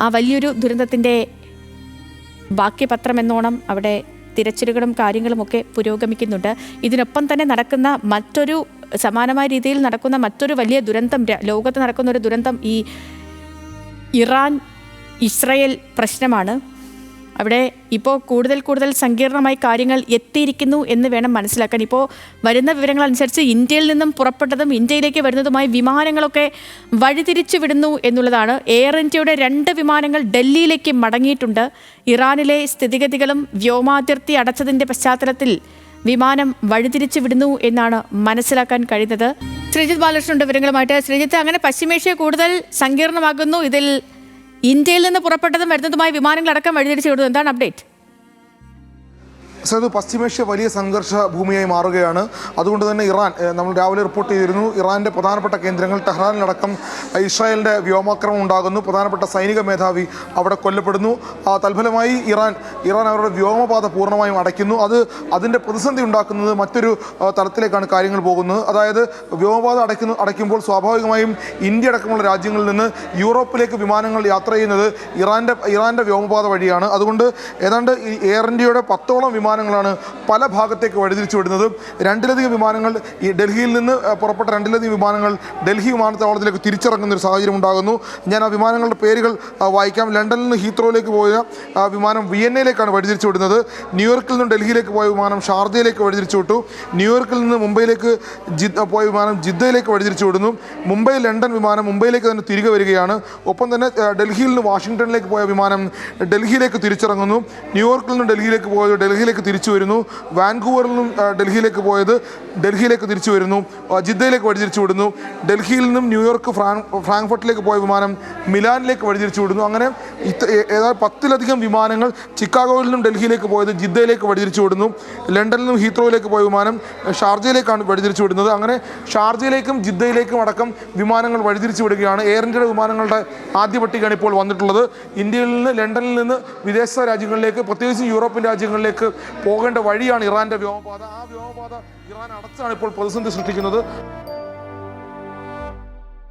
ആ വലിയൊരു ദുരന്തത്തിൻ്റെ ബാക്കി പത്രം എന്നോണം അവിടെ തിരച്ചിലുകളും കാര്യങ്ങളുമൊക്കെ പുരോഗമിക്കുന്നുണ്ട്. ഇതിനൊപ്പം തന്നെ നടക്കുന്ന മറ്റൊരു സമാനമായ രീതിയിൽ നടക്കുന്ന മറ്റൊരു വലിയ ദുരന്തം, ലോകത്ത് നടക്കുന്ന ഒരു ദുരന്തം ഈ ഇറാൻ ഇസ്രയേൽ പ്രശ്നമാണ്. അവിടെ ഇപ്പോൾ കൂടുതൽ സങ്കീർണമായി കാര്യങ്ങൾ എത്തിയിരിക്കുന്നു എന്ന് വേണം മനസ്സിലാക്കാൻ. ഇപ്പോൾ വരുന്ന വിവരങ്ങൾ അനുസരിച്ച് ഇന്ത്യയിൽ നിന്നും പുറപ്പെട്ടതും ഇന്ത്യയിലേക്ക് വരുന്നതുമായി വിമാനങ്ങളൊക്കെ വഴിതിരിച്ചു വിടുന്നു എന്നുള്ളതാണ്. എയർ ഇന്ത്യയുടെ 2 വിമാനങ്ങൾ ഡൽഹിയിലേക്ക് മടങ്ങിയിട്ടുണ്ട്. ഇറാനിലെ സ്ഥിതിഗതികളും വ്യോമാതിർത്തി അടച്ചതിൻ്റെ പശ്ചാത്തലത്തിൽ വിമാനം വഴിതിരിച്ചു വിടുന്നു എന്നാണ് മനസ്സിലാക്കാൻ കഴിയുന്നത്. ശ്രീജിത്ത് ബാലകൃഷ്ണന്റെ വിവരങ്ങളുമായിട്ട്. ശ്രീജിത്ത്, അങ്ങനെ പശ്ചിമേഷ്യ കൂടുതൽ സങ്കീർണമാകുന്നു. ഇതിൽ ഇന്ത്യയിൽ നിന്ന് പുറപ്പെട്ടതും വരുന്നതുമായ വിമാനങ്ങളടക്കം വഴിതിരിച്ചു വിടുന്നു. എന്താണ് അപ്ഡേറ്റ്? പശ്ചിമേഷ്യ വലിയ സംഘർഷ ഭൂമിയായി മാറുകയാണ്. അതുകൊണ്ട് തന്നെ ഇറാൻ, നമ്മൾ രാവിലെ റിപ്പോർട്ട് ചെയ്തിരുന്നു, ഇറാൻ്റെ പ്രധാനപ്പെട്ട കേന്ദ്രങ്ങൾ ടെഹ്റാനിലടക്കം ഇസ്രായേലിൻ്റെ വ്യോമാക്രമണം ഉണ്ടാകുന്നു. പ്രധാനപ്പെട്ട സൈനിക മേധാവി അവിടെ കൊല്ലപ്പെടുന്നു. തൽഫലമായി ഇറാൻ അവരുടെ വ്യോമപാത പൂർണ്ണമായും അടയ്ക്കുന്നു. അതിൻ്റെ പ്രതിസന്ധി ഉണ്ടാക്കുന്നത് മറ്റൊരു തലത്തിലേക്കാണ് കാര്യങ്ങൾ പോകുന്നത്. അതായത് വ്യോമപാത അടയ്ക്കുമ്പോൾ സ്വാഭാവികമായും ഇന്ത്യ അടക്കമുള്ള രാജ്യങ്ങളിൽ നിന്ന് യൂറോപ്പിലേക്ക് വിമാനങ്ങൾ യാത്ര ചെയ്യുന്നത് ഇറാൻ്റെ വ്യോമപാത വഴിയാണ്. അതുകൊണ്ട് ഏതാണ്ട് എയർ ഇന്ത്യയുടെ 10ഓളം വിമാനങ്ങളാണ് പല ഭാഗത്തേക്ക് വഴിതിരിച്ചു വിടുന്നത്. 2ലധികം വിമാനങ്ങൾ ഈ ഡൽഹിയിൽ നിന്ന് പുറപ്പെട്ട 2ലധികം വിമാനങ്ങൾ ഡൽഹി വിമാനത്താവളത്തിലേക്ക് തിരിച്ചിറങ്ങുന്ന ഒരു സാഹചര്യം ഉണ്ടാകുന്നു. ഞാൻ ആ വിമാനങ്ങളുടെ പേരുകൾ വായിക്കാം. ലണ്ടനിൽ നിന്ന് ഹീത്രോയിലേക്ക് പോയ വിമാനം വിയന്നയിലേക്കാണ് വഴിതിരിച്ചു വിടുന്നത്. ന്യൂയോർക്കിൽ നിന്ന് ഡൽഹിയിലേക്ക് പോയ വിമാനം ഷാർജയിലേക്ക് വഴിതിരിച്ചു വിട്ടു. ന്യൂയോർക്കിൽ നിന്ന് മുംബൈയിലേക്ക് പോയ വിമാനം ജിദ്ദയിലേക്ക് വഴിതിരിച്ചു വിടുന്നു. മുംബൈ ലണ്ടൻ വിമാനം മുംബൈയിലേക്ക് തന്നെ തിരികെ വരികയാണ്. ഒപ്പം തന്നെ ഡൽഹിയിൽ നിന്ന് വാഷിംഗ്ടണിലേക്ക് പോയ വിമാനം ഡൽഹിയിലേക്ക് തിരിച്ചിറങ്ങുന്നു. ന്യൂയോർക്കിൽ നിന്ന് ഡൽഹിയിലേക്ക് പോയത് ഡൽഹിയിലേക്ക് തിരിച്ചു വരുന്നു. വാൻകൂവറിൽ നിന്നും ഡൽഹിയിലേക്ക് പോയത് ഡൽഹിയിലേക്ക് തിരിച്ചു വരുന്നു. ജിദ്ദയിലേക്ക് വഴിതിരിച്ചു വിടുന്നു. ഡൽഹിയിൽ നിന്നും ന്യൂയോർക്ക് ഫ്രാങ്ക്ഫർട്ടിലേക്ക് പോയ വിമാനം മിലാനിലേക്ക് വഴിതിരിച്ചു വിടുന്നു. അങ്ങനെ ഏതാണ്ട് 10ലധികം വിമാനങ്ങൾ ചിക്കാഗോയിൽ നിന്നും ഡൽഹിയിലേക്ക് പോയത് ജിദ്ദയിലേക്ക് വഴിതിരിച്ചു വിടുന്നു. ലണ്ടനിൽ നിന്നും ഹീത്രോയിലേക്ക് പോയ വിമാനം ഷാർജയിലേക്കാണ് വഴിതിരിച്ചു വിടുന്നത്. അങ്ങനെ ഷാർജയിലേക്കും ജിദ്ദയിലേക്കും അടക്കം വിമാനങ്ങൾ വഴിതിരിച്ചു വിടുകയാണ്. എയർ ഇന്ത്യയുടെ വിമാനങ്ങളുടെ ആദ്യ പട്ടികയാണ് ഇപ്പോൾ വന്നിട്ടുള്ളത്. ഇന്ത്യയിൽ നിന്ന് ലണ്ടനിൽ നിന്ന് വിദേശ രാജ്യങ്ങളിലേക്ക്, പ്രത്യേകിച്ച് യൂറോപ്യൻ രാജ്യങ്ങളിലേക്ക് പോകേണ്ട വഴിയാണ് ഇറാന്റെ വ്യോമപാത. ആ വ്യോമപാത ഇറാൻ അടച്ചാണ് ഇപ്പോൾ പ്രതിസന്ധി സൃഷ്ടിക്കുന്നത്.